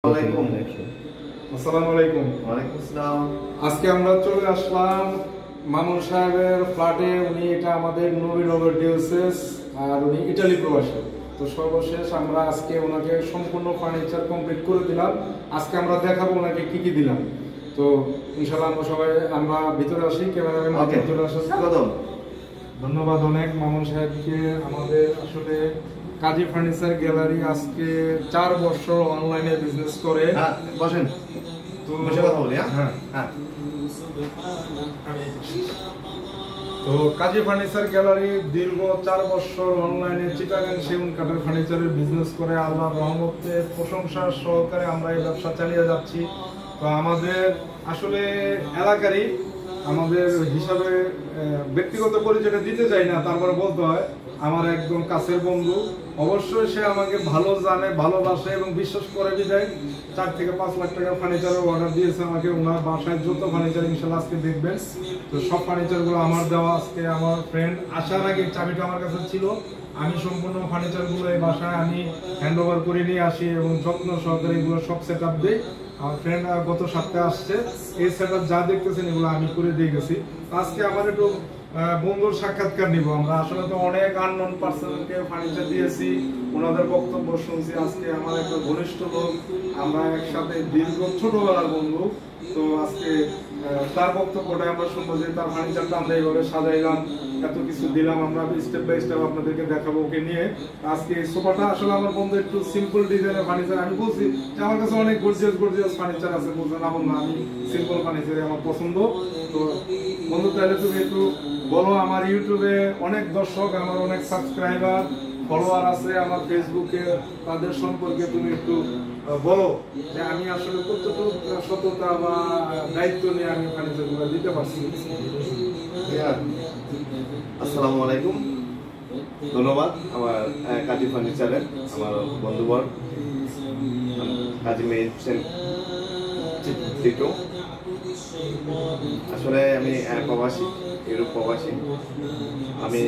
আসসালামু আলাইকুম। ওয়ালাইকুম আসসালাম। আজকে আমরা চলে আসলাম মামুন সাহেবের ফ্ল্যাটে। উনি এটা আমাদের নবীনগর ডিওসেস, আর উনি ইটালি প্রবাসী। তো সর্বশেষ আমরা আজকে ওনাকে সম্পূর্ণ ফার্নিচার কমপ্লিট করে দিলাম। আজকে আমরা দেখাবো ওনাকে কি কি দিলাম। তো ইনশাআল্লাহ আমরা ভিতরে আসি। ক্যামেরাম্যান ভিতরে আসেন। ধন্যবাদ অনেক মামুন সাহেবকে। আমাদের আসলে কাজী ফার্নিচার গ্যালারি আজকে 4 বছর অনলাইনে বিজনেস করে। বসেন, তো বসে কথা বলি। তো কাজী ফার্নিচার গ্যালারি দীর্ঘ 4 বছর অনলাইনে চিটাগাং সেগুন কাঠের ফার্নিচারের বিজনেস করে আল্লাহর রহমতে প্রশংসার সহকারে আমরা এই ব্যবসা চালিয়ে যাচ্ছি। তো আমাদের আসলে এলাকারই আমাদের হিসাবে ব্যক্তিগত পরিচয়টা দিতে চাই না, তারপরে বলতে হয় আমার একদম কাছের বন্ধু। অবশ্যই সে আমাকে ভালো জানে, ভালোবাসে এবং বিশ্বাস করে বিদায় 4 থেকে 5 লাখ টাকার ফার্নিচারের অর্ডার দিয়েছে আমাকে। ওনার বাসায় যত ফার্নিচার ইনশাল্লাহ আজকে দেখবেন। তো সব ফার্নিচারগুলো আমার দেওয়া। আজকে আমার ফ্রেন্ড আসার আগে চাবিটা আমার কাছে ছিল। আমি সম্পূর্ণ ফার্নিচারগুলো এই বাসায় আমি হ্যান্ড ওভার করে নিয়ে আসি এবং যত্ন সহকারে এগুলো সব সেট আপ দিই। আমার ফ্রেন্ড গত সপ্তাহে আসছে, এই সেট আপ যা দেখতেছেন এগুলো আমি করে দিয়ে গেছি। আজকে আমার একটু বন্ধুর সাক্ষাৎকার নিব আমরা। আসলে তো অনেক আননোন পার্সনকে ফার্নিচার দিয়েছি, ওনাদের বক্তব্য শুনছি। আজকে আমার একটা ঘনিষ্ঠ লোক, আমরা একসাথে দীর্ঘ ছোটবেলার বন্ধু। তো আজকে তার বক্তব্যটা আমরা শুনবো যে তার ফার্নিচারটা আমরা এইভাবে সাজাইলাম, এত কিছু দিলাম। আমরা স্টেপ বাই স্টেপ আপনাদেরকে দেখাবো ওকে নিয়ে। আজকে এই সোফাটা আসলে আমার বন্ধু একটু সিম্পল ডিজাইনের ফার্নিচার। আমি বলছি যে আমার কাছে অনেক গর্জিয়াস ফার্নিচার আছে, বলছেন আমার না, আমি সিম্পল ফার্নিচারই আমার পছন্দ। তো বন্ধু তাহলে তুমি একটু বলো, আমার ইউটিউবে অনেক দর্শক, আমার অনেক সাবস্ক্রাইবার ফলোয়ার আছে, আমার ফেসবুকে, তাদের সম্পর্কে তুমি একটু বলো যে আমি আসলে কতটুকু সততা বা দায়িত্ব নিয়ে আমি ফার্নিচারগুলো দিতে পারছি। আসসালামু আলাইকুম, ধন্যবাদ আমার কাজী ফার্নিচারের আমার বন্ধুবর কাজী মেয়ে হোসেন টিটু। আসলে আমি প্রবাসী, ইউরোপ প্রবাসী। আমি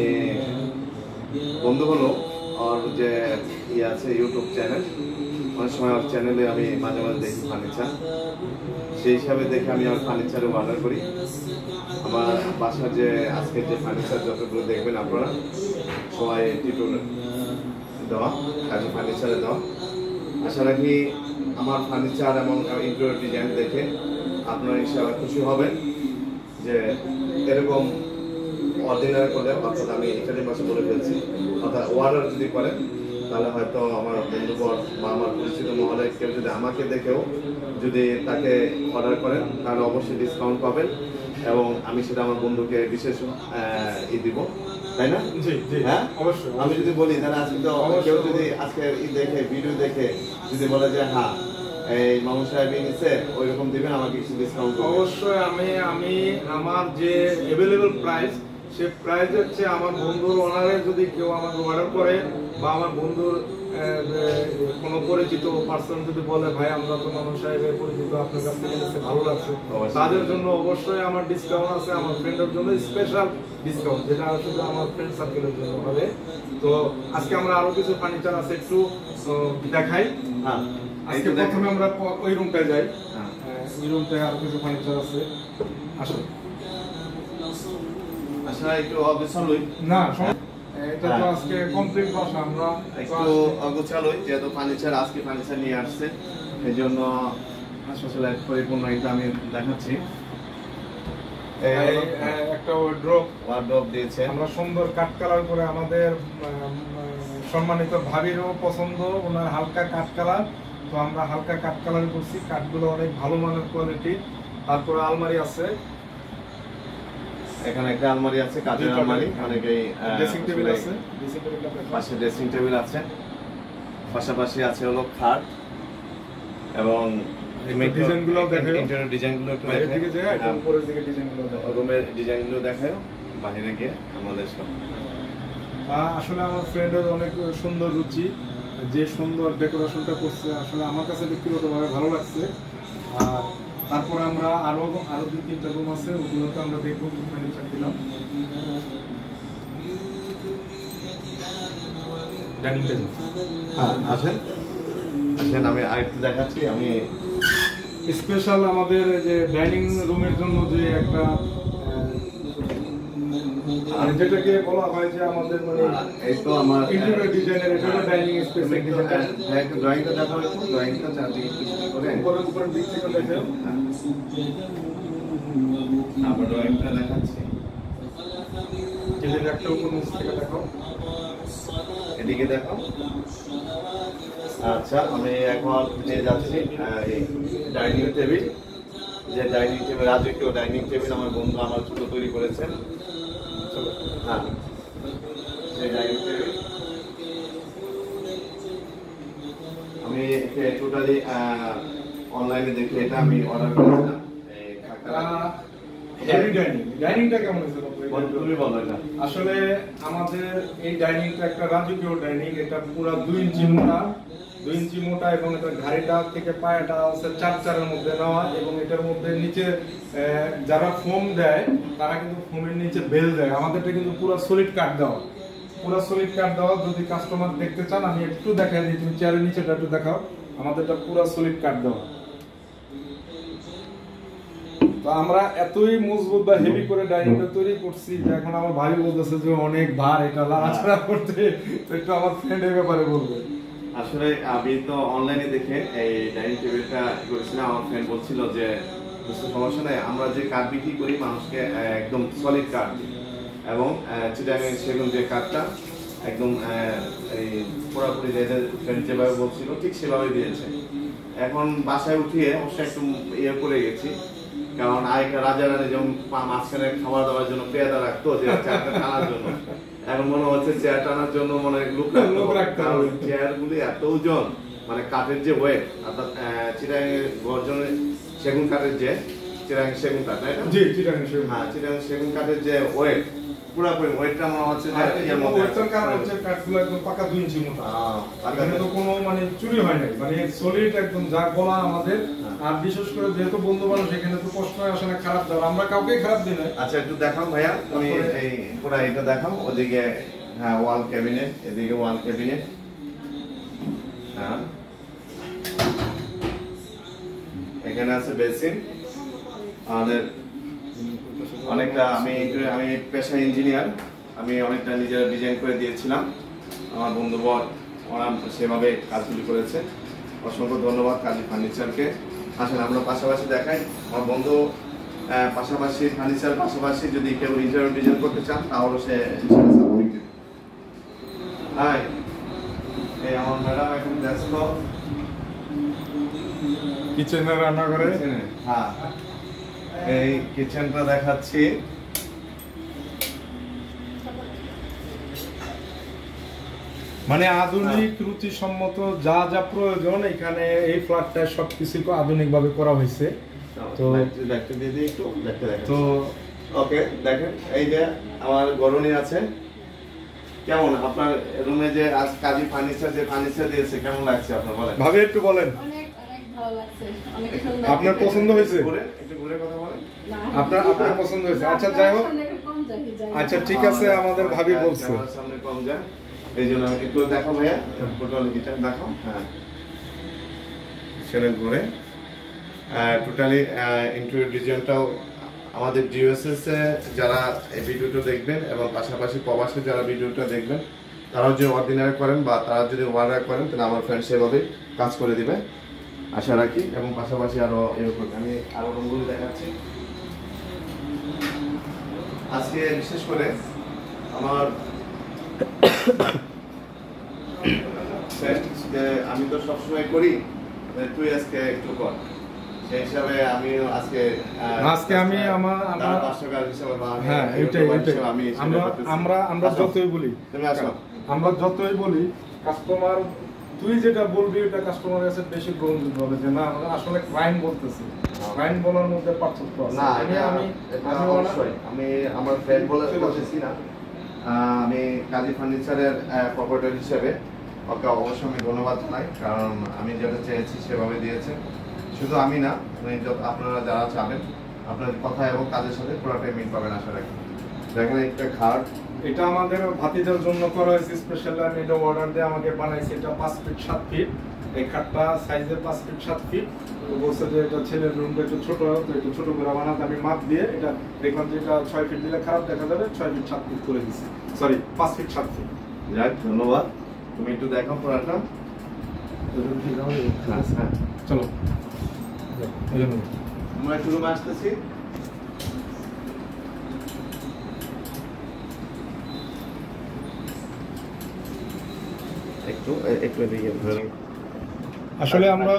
বন্ধু হলো ওর যে আছে ইউটিউব চ্যানেল, অনেক সময় ওর চ্যানেলে আমি মাঝে মাঝে দেখি ফার্নিচার, সেই হিসাবে দেখে আমি ওর ফার্নিচারও অর্ডার করি। আমার বাসার যে আজকে যে ফার্নিচার যতগুলো দেখবেন আপনারা সবাই টিটুর দেওয়া, কাজী ফার্নিচারে দেওয়া। আশা রাখি আমার ফার্নিচার এবং ইন্টেরিয়র ডিজাইন দেখে আপনারা ইনশাআল্লাহ খুশি হবেন যে এরকম অর্ডিনারি করলে, অর্থাৎ আমি ইটালি ভাষা বলে ফেলছি, অর্থাৎ অর্ডার যদি করেন তাহলে হয়তো আমার বন্ধুবর বা আমার পরিচিত মহলে কেউ যদি আমাকে দেখেও যদি তাকে অর্ডার করেন তাহলে অবশ্যই ডিসকাউন্ট পাবেন এবং আমি সেটা আমার বন্ধুকে বিশেষ দিব, তাই না? হ্যাঁ, অবশ্যই। আমি যদি বলি তাহলে আজকে তো কেউ যদি আজকে দেখে ভিডিও দেখে যদি বলে যে হ্যাঁ এই মামুন সাহেব নিচ্ছে, ওইরকম দিবেন, আমাকে কিছু ডিসকাউন্ট। অবশ্যই আমি আমার যে অ্যাভেলেবল প্রাইস, সে প্রাইস হচ্ছে আমার বন্ধুর অনারে যদি কেউ আমাকে অর্ডার করে বা আমার বন্ধুর কোনো পরিচিত পার্সন যদি বলে ভাই আমরা তো মামুন সাহেবের পরিচিত, আপনার কাছ থেকে নিতে ভালো লাগছে, তাদের জন্য অবশ্যই আমার ডিসকাউন্ট আছে। আমার ফ্রেন্ডের জন্য স্পেশাল ডিসকাউন্ট, যেটা শুধু আমার ফ্রেন্ড সার্কেলের জন্য হবে। তো আজকে আমরা আরো কিছু ফার্নিচার আছে, একটু দেখাই। আজকে প্রথমে আমরা ওই রুমটায় যাই। ওই রুমটায় আরো কিছু ফার্নিচার আছে, আসলে আসলে একটু অগোছালোই না, এটা তো আজকে কমপ্লিট বাসা। আমরা একটু অগোছালোই, যেহেতু ফার্নিচার আজকে ফার্নিচার নিয়ে আসছে, এই জন্য আসলে পরিপূর্ণ এটা আমি দেখাচ্ছি। একটা ওয়ার্ড্রপ দিয়েছে আমরা সুন্দর কাঠ কালার করে, আমাদের সম্মানিত ভাবিরও পছন্দ, ওনার হালকা কাঠ কালার। তো আমরা হালকা কাঠ কালার করছি, কাঠগুলো অনেক ভালো মানের কোয়ালিটি। তারপরে আলমারি আছে, এখানে একটা আলমারি আছে, কাঠের আলমারি, অনেকেই ড্রেসিং টেবিল আছে, পাশে ড্রেসিং টেবিল আছে, পাশাপাশি আছে হলো খাট এবং ডিজাইনগুলো দেখায়, ইন্টেরিয়র ডিজাইনগুলো একটু বাইরের দিকে যায়, একদম উপরের দিকে ডিজাইনগুলো দেখায়, রুমের ডিজাইনগুলো দেখায় বাইরে গিয়ে আমাদের সব। আসলে আমার ফ্রেন্ডের অনেক সুন্দর রুচি, যে সুন্দর ডেকোরেশনটা করছে, আসলে আমার কাছে ব্যক্তিগতভাবে ভালো লাগছে। আর তারপরে আমরা আরো 2-3টা রুম আছে, ওগুলোতে আমরা দেখবো ফার্নিচার দিলাম। ডাইনিং টেবিল আছেন আসেন আমি আরেকটু দেখাচ্ছি। আমি স্পেশাল আমাদের যে ডাইনিং রুমের জন্য যে একটা যেটাকে বলা হয় যে আমাদের মানে এই তো আমার ইন্টেরিয়র ডিজাইনের এটা হলো ডাইনিং স্পেস একটু ড্রয়িংটা দেখাও, একটু ড্রয়িংটা চারদিকে একটু করে উপরে দিক থেকে দেখেন। আবার ড্রয়িংটা দেখাচ্ছি। এদের একটা উপর নিচ থেকে দেখো, এদিকে দেখো। আচ্ছা আমি এখন নিয়ে যাচ্ছি এই ডাইনিং টেবিল, যে ডাইনিং টেবিল রাজকীয় ডাইনিং টেবিল আমার বন্ধু আমার জন্য তৈরি করেছেন। হ্যাঁ সেই ডাইনিং টেবিল আমি টোটালি অনলাইনে দেখে এটা আমি অর্ডার করেছিলাম। এই খাটটা ডাইনিংটা কেমন হয়েছে? তুমি বলো এটা। আসলে আমাদের এই ডাইনিংটা একটা রাজকীয় ডাইনিং। এটা পুরো 2 ইঞ্চি মোটা, 2 ইঞ্চি মোটা এবং এটা ঘাড়িটা থেকে পায়াটা হচ্ছে 4 মধ্যে নেওয়া এবং এটার মধ্যে নিচে যারা ফোম দেয় তারা কিন্তু ফোমের নিচে বেল দেয়। আমাদেরটা কিন্তু পুরো সলিড কাট দেওয়া, পুরো সলিড কাট দেওয়া। যদি কাস্টমার দেখতে চান আমি একটু দেখাই দিই, তুমি চেয়ারের নিচেটা একটু দেখাও। আমাদেরটা পুরো সলিড কাট দেওয়া। তো আমরা এতই মজবুত বা হেভি করে ডাইনিংটা তৈরি করছি যে এখন আমার ভাই বলতেছে যে অনেক ভার এটা লাড়াচাড়া করতে। তো একটু আমার ফ্রেন্ডের ব্যাপারে বলবে। আসলে আমি তো অনলাইনে দেখে এই ডাইনিং টেবিলটা করেছিলাম। আমার ফ্রেন্ড বলছিল যে সমস্যা নেই, আমরা যে কাঠ বিক্রি করি মানুষকে একদম সলিড কাঠ দিই এবং চিটাগাং সেগুন যে কাঠটা একদম এই পুরোপুরি ফ্রেন্ড যেভাবে বলছিল ঠিক সেভাবে দিয়েছে। এখন বাসায় উঠিয়ে অবশ্যই একটু ইয়ে করে গেছি, কারণ আগেকার রাজা রানী যেমন মাঝখানে খাবার দাবার জন্য পেয়াদা রাখতো যে চেয়ারটা টানার জন্য, এখন মনে হচ্ছে চেয়ার টানার জন্য মনে লোক রাখতে হবে। চেয়ার গুলি এত ওজন, মানে কাঠের যে ওয়েট, অর্থাৎ চিটাগাংয়ের গর্জনের সেগুন কাঠের যে চিটাগাং সেগুন কাঠ, তাই না? জি, চিটাগাং সেগুন। হ্যাঁ, চিটাগাং সেগুন কাঠের যে ওয়েট, পুরোপুরি ওয়েটটা মনে হচ্ছে যে এর মধ্যে কাঠগুলো একদম পাকা 2 ইঞ্চি মোটা। এখানে তো কোনো মানে চুরি হয় নাই, মানে সলিড একদম যা বলা আমাদের। আর বিশেষ করে যেহেতু বন্ধু মানুষ এখানে তো কষ্ট হয় আসলে খারাপ দেওয়ার, আমরা কাউকে খারাপ দিই না। আচ্ছা একটু দেখাও ভাইয়া, তুমি এই পুরো এটা দেখাও। ওদিকে হ্যাঁ ওয়াল ক্যাবিনেট, এদিকে ওয়াল ক্যাবিনেট। হ্যাঁ এখানে আছে বেসিন। আমাদের অনেকটা আমি পেশা ইঞ্জিনিয়ার, আমি অনেকটা নিজেরা ডিজাইন করে দিয়েছিলাম। আমার বন্ধুবর ওরা সেভাবে কাজগুলি করেছে। অসংখ্য ধন্যবাদ কাজী ফার্নিচারকে। আসলে আমরা পাশাপাশি দেখাই আমার বন্ধু পাশাপাশি ফার্নিচার পাশাপাশি যদি কেউ ইন্টেরিয়র ডিজাইন করতে চান তাহলে সে হাই এই আমার ম্যাডাম এখন ব্যস্ত কিচেনে রান্না করে। হ্যাঁ এই কিচেনটা দেখাচ্ছি। মানে আধুনিক রুচিসম্মত যা যা প্রয়োজন এখানে এই ফ্ল্যাটটায় সবকিছু আধুনিক ভাবে করা হয়েছে। তো দেখতে দিয়ে দিই একটু দেখতে তো ওকে দেখেন এই যে আমার গরনি আছে। কেমন আপনার রুমে যে আজ কাজী ফার্নিচার যে ফার্নিচার দিয়েছে কেমন লাগছে আপনার বলেন? ভাবে একটু বলেন। অনেক অনেক ভালো লাগছে, অনেক সুন্দর। আপনার পছন্দ হয়েছে? একটু ঘুরে কথা বলেন। আপনার পছন্দ হয়েছে? আচ্ছা যাই হোক, আচ্ছা ঠিক আছে, আমাদের ভাবি বলছে সামনে কম যায় এই জন্য একটু দেখো ভাইয়া টোটাল গিটার দেখো। হ্যাঁ সেটা ঘুরে টোটালি ইন্টেরিয়র ডিজাইনটাও আমাদের জিওএসএস এ যারা এই ভিডিওটা দেখবেন এবং পাশাপাশি প্রবাসে যারা ভিডিওটা দেখবেন তারাও যে অর্ডিনারি করেন বা তারা যদি অর্ডার করেন তাহলে আমার ফ্রেন্ড সেভাবে কাজ করে দিবে আশা রাখি। এবং পাশাপাশি আরো এরকম আমি আরো রুমগুলো দেখাচ্ছি। আজকে বিশেষ করে আমার আমি তো সবসময় করি, তুই আজকে একটু কর, সেই হিসাবে আমি আজকে আমি আমার হ্যাঁ এটাই আমরা যতই বলি আমরা যতই বলি কাস্টমার তুই যেটা বলবি ওটা কাস্টমারের কাছে বেশি গ্রহণযোগ্য হবে যে না আমরা আসলে ক্রাইম বলতেছি। ক্রাইম বলার মধ্যে পার্থক্য আছে। না আমি আমার ফ্রেন্ড বলতেছি না, আমি কাজী ফার্নিচারের প্রপার্টার হিসেবে ওকে অবশ্যই আমি ধন্যবাদ জানাই, কারণ আমি যেটা চেয়েছি সেভাবে দিয়েছে। শুধু আমি না, আপনারা যারা চাবেন আপনার কথা এবং কাজের সাথে পুরোটাই মিল পাবেন আশা রাখি। দেখেন একটা খাট, এটা আমাদের ভাতিজার জন্য করা হয়েছে স্পেশাল। আমি এটা অর্ডার দিয়ে আমাকে বানাইছে। এটা 5 ফিট 7 ফিট এই খাটটা সাইজে 5 ফিট 7 ফিট। তো বলছে যে এটা ছেলের রুমটা একটু ছোট, তো একটু ছোট করে বানাতে আমি মাপ দিয়ে এটা দেখলাম যে এটা 6 ফিট দিলে খারাপ দেখা যাবে, 6 ফিট 7 ফিট করে দিছি, সরি 5 ফিট 7 ফিট। যাক, ধন্যবাদ। তুমি একটু দেখো পুরাটা। হ্যাঁ হ্যাঁ, চলো আমরা একটু রুমে আসতেছি। একটু একটু এদিকে ধরে। আসলে আমরা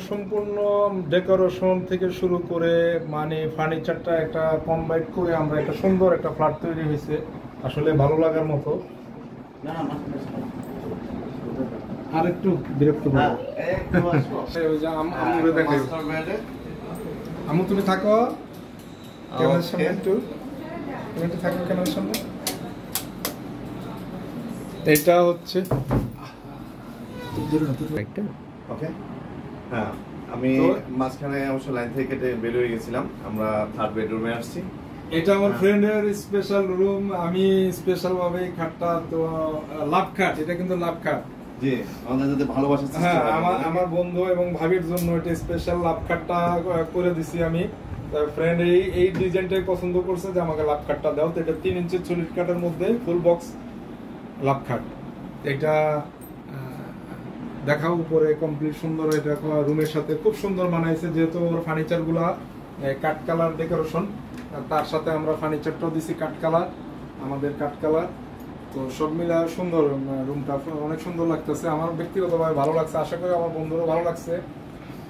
সম্পূর্ণ ডেকোরেশন থেকে শুরু করে মানে ফার্নিচারটা একটা কম্বাইন করে আমরা একটা সুন্দর একটা ফ্ল্যাট তৈরি হয়েছে, আসলে ভালো লাগার মতো। আর একটু বিরক্ত করবো। ওই যে আমুরে দেখাই। আমু তুমি থাকো ক্যামেরার সামনে, একটু তুমি একটু থাকো ক্যামেরার সামনে। এটা হচ্ছে ওকে। হ্যাঁ, আমি মাঝখানে অবশ্য লাইন থেকে কেটে বের হয়ে গেছিলাম। আমরা 3rd বেডরুমে আসছি। এটা আমার ফ্রেন্ডের স্পেশাল রুম। আমি স্পেশাল ভাবে খাটটা তো লাভ খাট, এটা কিন্তু লাভ খাট। জি, আমাদের যাতে ভালোবাসা। হ্যাঁ, আমার বন্ধু এবং ভাবির জন্য এটা স্পেশাল লাভ খাটটা করে দিছি আমি। ফ্রেন্ড এই ডিজাইনটাই পছন্দ করছে যে আমাকে লাভ খাটটা দাও। তো এটা 3 ইঞ্চি সলিড কাঠের মধ্যে ফুল বক্স লাভ খাট। এটা দেখাও উপরে কমপ্লিট সুন্দর। এটা রুমের সাথে খুব সুন্দর মানাইছে, যেহেতু ওর ফার্নিচার গুলা কাঠ কালার ডেকোরেশন, তার সাথে আমরা ফার্নিচারটাও দিছি কাঠ কালার, আমাদের কাঠ কালার। তো সব মিলা সুন্দর রুমটা, অনেক সুন্দর লাগতেছে। আমার ব্যক্তিগতভাবে ভালো লাগছে, আশা করি আমার বন্ধুরও ভালো লাগছে।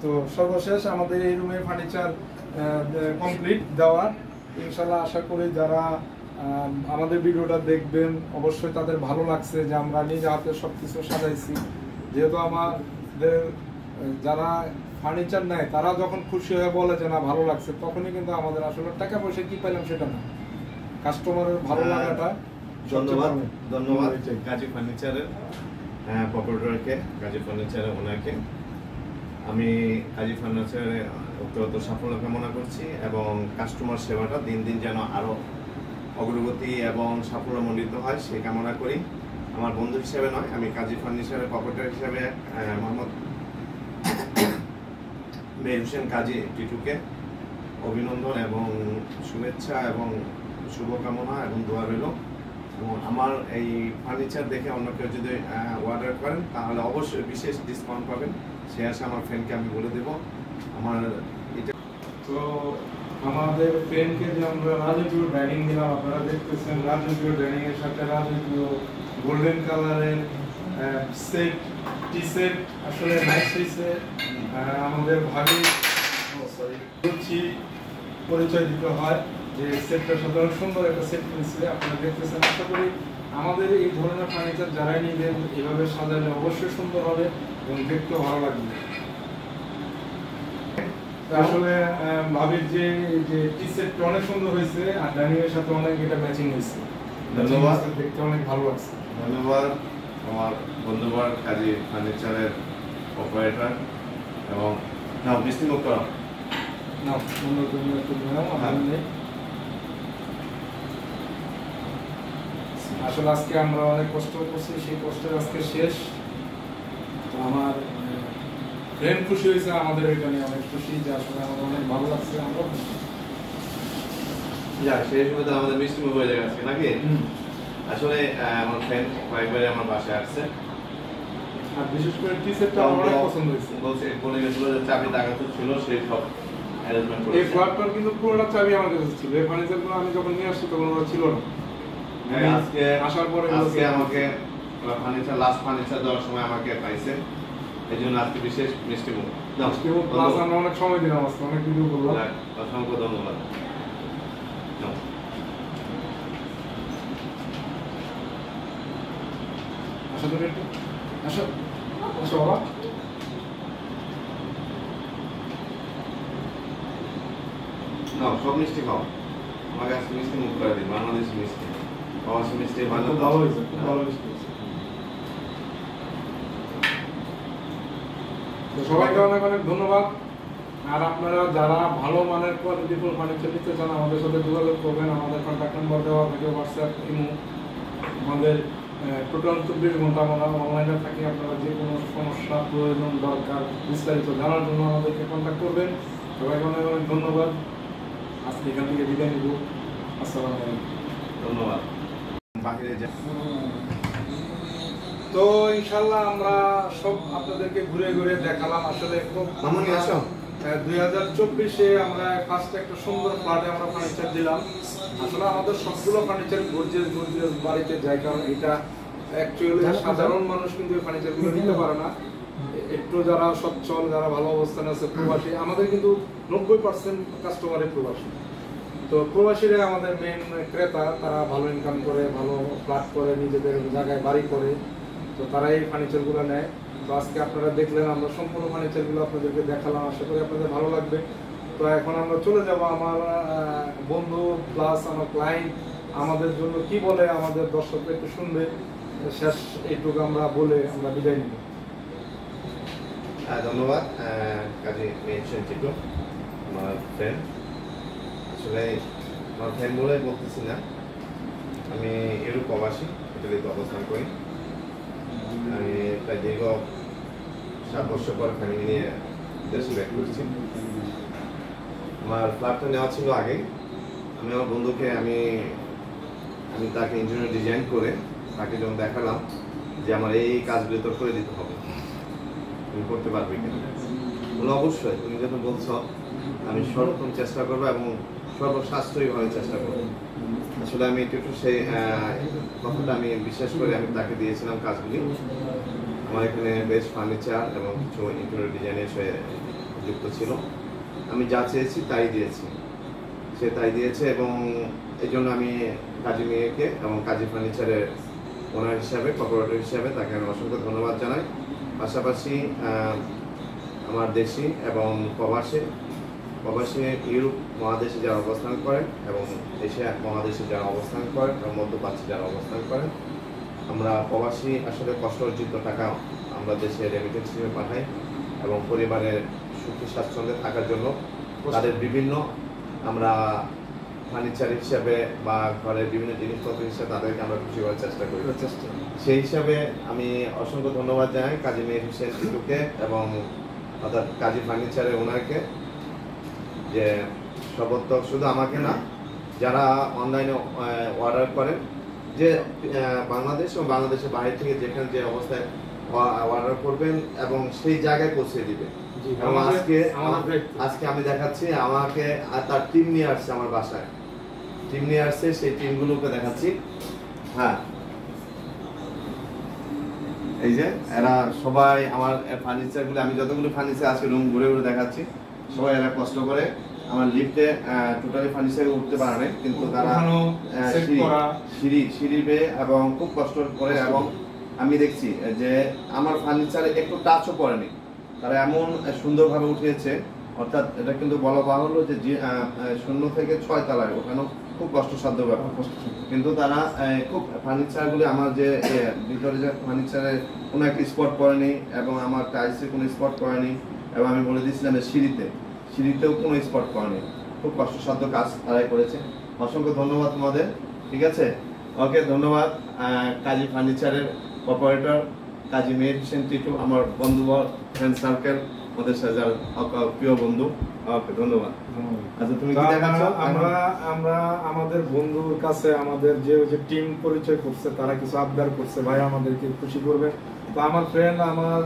তো সর্বশেষ আমাদের এই রুমে ফার্নিচার কমপ্লিট দেওয়া। ইনশাল্লাহ আশা করি যারা আমাদের ভিডিওটা দেখবেন অবশ্যই তাদের ভালো লাগছে যে আমরা নিজে হাতে সবকিছু সাজাইছি। যেহেতু আমাদের যারা ফার্নিচার নেয় তারা যখন খুশি হয়ে বলে যে না ভালো লাগছে, তখনই কিন্তু আমাদের আসলে টাকা পয়সা কি পাইলাম সেটা না, কাস্টমারের ভালো লাগাটা। ধন্যবাদ, ধন্যবাদ গাজী ফার্নিচারের প্রপারেটরকে, গাজী ফার্নিচারের ওনাকে। আমি গাজী ফার্নিচারে অত্যন্ত সাফল্য কামনা করছি এবং কাস্টমার সেবাটা দিন দিন যেন আরো অগ্রগতি এবং সাফল্যমণ্ডিত হয় সেই কামনা করি। আমার বন্ধু হিসেবে নয়, আমি গাজী ফার্নিচারের প্রপারেটর হিসেবে মোহাম্মদ মেহের হোসেন কাজী টিটুকে অভিনন্দন এবং শুভেচ্ছা এবং শুভকামনা এবং দোয়া রইল। এবং আমার এই ফার্নিচার দেখে অন্য কেউ যদি অর্ডার করেন তাহলে অবশ্যই বিশেষ ডিসকাউন্ট পাবেন, সে আসে আমার ফ্রেন্ডকে আমি বলে দেবো। আমার এটা তো আমাদের ফ্রেন্ডকে যে আমরা রাজকীয় ডাইনিং দিলাম, আপনারা দেখতেছেন রাজকীয় ডাইনিং এর সাথে রাজকীয় গোল্ডেন কালারের সেট, টি সেট, আসলে নাইস হয়েছে। আমাদের ভাবি রুচি পরিচয় দিতে হয় যে সেটটা সাধারণ সুন্দর একটা সেট করেছে, আপনারা দেখতেছেন। আশা করি আমাদের এই ধরনের ফার্নিচার যারাই নিবেন এভাবে সাজালে অবশ্যই সুন্দর হবে এবং দেখতেও ভালো লাগবে। আসলে ভাবির যে টি সেটটা অনেক সুন্দর হয়েছে আর ডাইনিং এর সাথে অনেক এটা ম্যাচিং হয়েছে। ধন্যবাদ, দেখতে অনেক ভালো লাগছে। ধন্যবাদ আমার বন্ধুবার কাজী ফার্নিচারের অপারেটর এবং নাও মিষ্টি মুখ করা না সুন্দর তুমি একটু নাও। আসলে আজকে আমরা অনেক কষ্ট করছি, সেই কষ্টের আজকে শেষ। তো আমার ফ্রেন্ড খুশি হয়েছে, আমাদের এটা নিয়ে অনেক খুশি যে আসলে আমাদের অনেক ভালো লাগছে, আমরা খুশি। যা সেই সময় তো আমাদের মিষ্টি মুখ হয়ে গেছে নাকি? আসলে আমার ফ্রেন্ড কয়েকবারে আমার বাসায় আসছে আর বিশেষ করে টি সেটটা আমার অনেক পছন্দ হয়েছে। বলছে বলে গেছিল যে চাবি দাগাত ছিল, সেই সব অ্যারেঞ্জমেন্ট করেছে। এই ফ্ল্যাটটার কিন্তু পুরোটা চাবি আমার কাছে ছিল, এই ফার্নিচারগুলো আমি যখন নিয়ে আসছি তখন ওরা ছিল না। আজকে আসার পরে আজকে আমাকে ফার্নিচার লাস্ট ফার্নিচার দেওয়ার সময় আমাকে পাইছে, এই জন্য আজকে বিশেষ মিষ্টি মুখ। প্লাস আমরা অনেক সময় দিলাম, আজকে অনেক ভিডিও করলাম। অসংখ্য ধন্যবাদ। আসো তো একটু আসো, আসো বাবা। না সব মিষ্টি খাও, আমাকে আজকে মিষ্টি মুখ করে দিন, বাংলাদেশি মিষ্টি। প্রবাসী মিষ্টি ভালো, খুব ভালো হয়েছে, খুব ভালো মিষ্টি হয়েছে। তো সবাইকে অনেক অনেক ধন্যবাদ। আর আপনারা যারা ভালো মানের কোয়ালিটিফুল ফার্নিচার নিতে চান আমাদের সাথে যোগাযোগ করবেন। আমাদের কন্ট্যাক্ট নাম্বার দেওয়া, ভিডিও, হোয়াটসঅ্যাপ, ইমো, আমাদের টোটাল 24 ঘন্টা আমরা অনলাইনে থাকি। আপনারা যে কোনো সমস্যা, প্রয়োজন, দরকার বিস্তারিত জানার জন্য আমাদেরকে কন্ট্যাক্ট করবেন। সবাইকে অনেক অনেক ধন্যবাদ। আজকে এখান থেকে বিদায় নিব। আসসালামু আলাইকুম। ধন্যবাদ। বাহিরে যা তো ইনশাল্লাহ আমরা সব আপনাদেরকে ঘুরে ঘুরে দেখালাম। আসলে খুব 2024-এ আমরা ফার্স্ট একটা সুন্দর ফ্ল্যাটে আমরা ফার্নিচার দিলাম। আসলে আমাদের সবগুলো ফার্নিচার গর্জিয়াস বাড়িতে যায়, কারণ এটা অ্যাকচুয়ালি সাধারণ মানুষ কিন্তু এই ফার্নিচারগুলো নিতে পারে না। একটু যারা সচ্ছল, যারা ভালো অবস্থানে আছে, প্রবাসী, আমাদের কিন্তু 90% কাস্টমারই প্রবাসী। তো প্রবাসীরা আমাদের মেন ক্রেতা, তারা ভালো ইনকাম করে, ভালো ফ্ল্যাট করে, নিজেদের জায়গায় বাড়ি করে, তো তারা এই ফার্নিচারগুলো নেয়। তো আজকে আপনারা দেখলেন, আমরা সম্পূর্ণ ফার্নিচারগুলো আপনাদেরকে দেখালাম। আশা করি আপনাদের ভালো লাগবে। তো এখন আমরা চলে যাব, আমার বন্ধু প্লাস আমার ক্লায়েন্ট আমাদের জন্য কি বলে আমাদের দর্শকরা একটু শুনবে। শেষ এইটুকু আমরা বলে আমরা বিদায় নিব। ধন্যবাদ কাজী মেনশন চিটু, আমার ফ্রেন্ড। আসলে আমার ফ্রেন্ড বলে বলতেছি না, আমি ইউরোপ প্রবাসী, ইটালিতে অবস্থান করি। আমি প্রায় দীর্ঘ 7 বছর পর ফ্যামিলি নিয়ে দেশে ব্যাক করছি। আমার ফ্ল্যাটটা নেওয়া ছিল আগেই। আমি আমার বন্ধুকে আমি তাকে ইঞ্জিনিয়ার ডিজাইন করে তাকে যখন দেখালাম যে আমার এই কাজগুলো তোর করে দিতে হবে, তুমি করতে পারবে কিনা, বলে অবশ্যই, তুমি যখন বলছো আমি সর্বোত্তম চেষ্টা করবো এবং সর্বসাশ্রয়ীভাবে চেষ্টা করবো। আসলে আমি একটু সেই কথাটা আমি বিশ্বাস করে আমি তাকে দিয়েছিলাম কাজগুলি। আমার এখানে বেশ ফার্নিচার এবং কিছু ইন্টেরিয়র ডিজাইনের সে যুক্ত ছিল। আমি যা চেয়েছি তাই দিয়েছি, সে তাই দিয়েছে। এবং এই জন্য আমি কাজী মেয়েকে এবং কাজী ফার্নিচারের ওনার হিসাবে, কর্পোরেটর হিসাবে তাকে আমি অসংখ্য ধন্যবাদ জানাই। পাশাপাশি আমার দেশি এবং প্রবাসী ইউরোপ মহাদেশে যারা অবস্থান করেন এবং এশিয়া মহাদেশে যারা অবস্থান করেন এবং মধ্যপ্রাচ্যে যারা অবস্থান করেন, আমরা প্রবাসী আসলে কষ্ট অর্জিত টাকা আমরা দেশে রেমিটেন্স হিসেবে পাঠাই এবং পরিবারের সুখী স্বাচ্ছন্দ্যে থাকার জন্য তাদের বিভিন্ন আমরা ফার্নিচার হিসাবে বা ঘরের বিভিন্ন জিনিসপত্র হিসাবে তাদেরকে আমরা খুশি করার চেষ্টা করি। সেই হিসাবে আমি অসংখ্য ধন্যবাদ জানাই কাজী মেহের হোসেন টিটুকে এবং অর্থাৎ কাজী ফার্নিচারের ওনারকে, যে সর্বত্র শুধু আমাকে না, যারা অনলাইনে অর্ডার করেন, যে বাংলাদেশ এবং বাংলাদেশের বাইরে থেকে যেখানে যে অবস্থায় অর্ডার করবেন এবং সেই জায়গায় পৌঁছে দিবে। এবং আজকে আমি দেখাচ্ছি, আমাকে তার টিম নিয়ে আসছে আমার বাসায়, টিম নিয়ে আসছে, সেই টিমগুলোকে দেখাচ্ছি। হ্যাঁ, এই যে এরা সবাই আমার ফার্নিচারগুলো, আমি যতগুলো ফার্নিচার আজকে রুম ঘুরে ঘুরে দেখাচ্ছি, সবাই এরা কষ্ট করে আমার লিফটে টোটালি ফার্নিচার উঠতে পারে না, কিন্তু তারা সিঁড়ি বেয়ে এবং খুব কষ্ট করে। এবং আমি দেখছি যে আমার ফার্নিচারে একটু টাচও পড়েনি, তারা এমন সুন্দরভাবে উঠিয়েছে। অর্থাৎ এটা কিন্তু বলা বাহুল্য যে 0 থেকে 6 তলায় ওখানেও খুব কষ্টসাধ্য ব্যাপার, কিন্তু তারা খুব ফার্নিচারগুলি, আমার যে ভিতরে যে ফার্নিচারে কোনো একটা স্পট পড়েনি এবং আমার টাইলসে কোনো স্পট পড়েনি, এবং আমি বলে দিয়েছিলাম যে সিঁড়িতেও কোনো স্পট পড়েনি। খুব কষ্টসাধ্য কাজ তারাই করেছে। অসংখ্য ধন্যবাদ তোমাদের। ঠিক আছে, ওকে, ধন্যবাদ কাজী ফার্নিচারের অপারেটর কাজী মেহের হোসেন টিটু, আমার বন্ধু ফ্রেন্ড সার্কেল, আমাদের সাথে প্রিয় বন্ধু। ওকে, ধন্যবাদ। আচ্ছা, তুমি কি দেখাচ্ছো? আমরা আমাদের বন্ধুর কাছে আমাদের যে টিম পরিচয় করছে, তারা কিছু আবদার করছে, ভাই আমাদেরকে খুশি করবে। তো আমার ফ্রেন্ড, আমার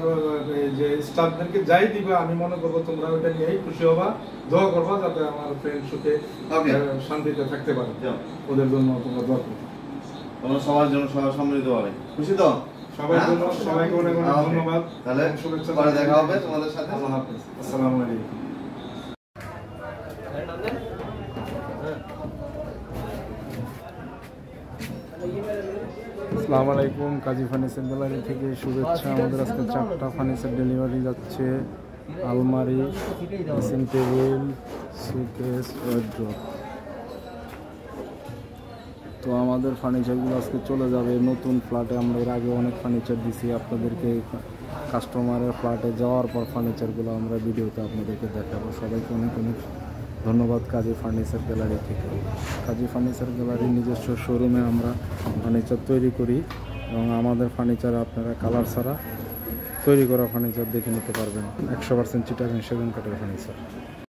যে স্টাফদেরকে যাই দিবে, আমি মনে করবো তোমরা ওইটা নিয়েই খুশি হবা, দোয়া করবা যাতে আমার ফ্রেন্ড সুখে শান্তিতে থাকতে পারে। ওদের জন্য তোমরা দোয়া করবে, তোমরা সবার জন্য সবার সম্মিলিত হবে। খুশি তো? সবার জন্য সবাইকে অনেক অনেক ধন্যবাদ। তাহলে শুভেচ্ছা, পরে দেখা হবে তোমাদের সাথে। আল্লাহ হাফেজ। আসসালামু আলাইকুম। আসসালামু আলাইকুম, কাজী ফার্নিচার গ্যালারি থেকে শুভেচ্ছা। আমাদের আজকে 4টা ফার্নিচার ডেলিভারি যাচ্ছে। আলমারি, ড্রেসিং টেবিল, সুকেস, ওয়ার্ড্রোব। তো আমাদের ফার্নিচারগুলো আজকে চলে যাবে নতুন ফ্ল্যাটে। আমরা এর আগে অনেক ফার্নিচার দিছি আপনাদেরকে। কাস্টমারের ফ্ল্যাটে যাওয়ার পর ফার্নিচারগুলো আমরা ভিডিওতে আপনাদেরকে দেখাবো। সবাইকে অনেক অনেক ধন্যবাদ কাজী ফার্নিচার গ্যালারি থেকে। কাজী ফার্নিচার গ্যালারির নিজস্ব শোরুমে আমরা ফার্নিচার তৈরি করি এবং আমাদের ফার্নিচার আপনারা কালার ছাড়া তৈরি করা ফার্নিচার দেখে নিতে পারবেন। 100% চিটাগাং সেগুন কাঠের ফার্নিচার।